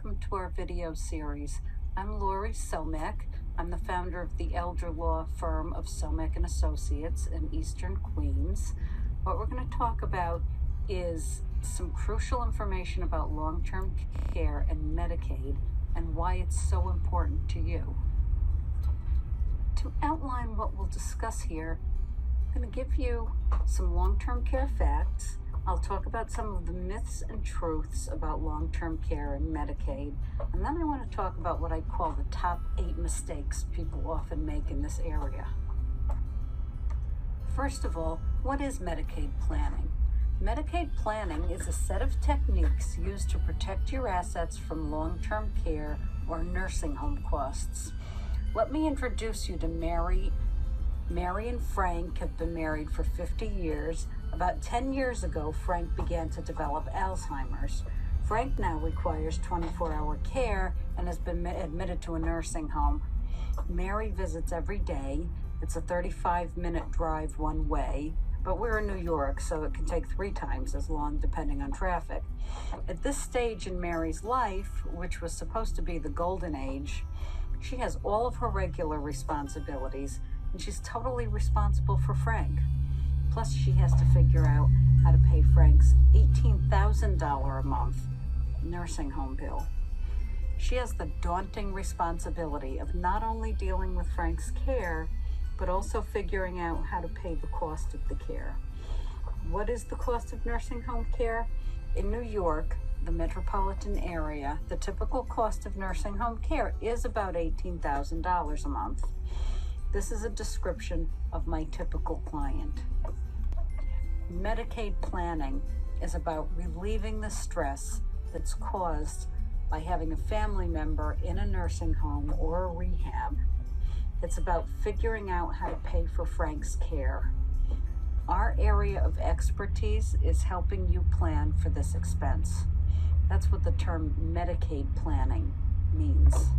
welcome to our video series. I'm Lori Somekh. I'm the founder of the elder law firm of Somekh and Associates in Eastern Queens. What we're going to talk about is some crucial information about long-term care and Medicaid and why it's so important to you. To outline what we'll discuss here, I'm going to give you some long-term care facts. I'll talk about some of the myths and truths about long-term care and Medicaid, and then I want to talk about what I call the top 8 mistakes people often make in this area. First of all, what is Medicaid planning? Medicaid planning is a set of techniques used to protect your assets from long-term care or nursing home costs. Let me introduce you to Mary. Mary and Frank have been married for 50 years. About 10 years ago, Frank began to develop Alzheimer's. Frank now requires 24-hour care and has been admitted to a nursing home. Mary visits every day. It's a 35-minute drive one way, but we're in New York, so it can take 3 times as long depending on traffic. At this stage in Mary's life, which was supposed to be the golden age, she has all of her regular responsibilities, and she's totally responsible for Frank. Plus, she has to figure out how to pay Frank's $18,000 a month nursing home bill. She has the daunting responsibility of not only dealing with Frank's care, but also figuring out how to pay the cost of the care. What is the cost of nursing home care? In New York, the metropolitan area, the typical cost of nursing home care is about $18,000 a month. This is a description of my typical client. Medicaid planning is about relieving the stress that's caused by having a family member in a nursing home or a rehab. It's about figuring out how to pay for Frank's care. Our area of expertise is helping you plan for this expense. That's what the term Medicaid planning means.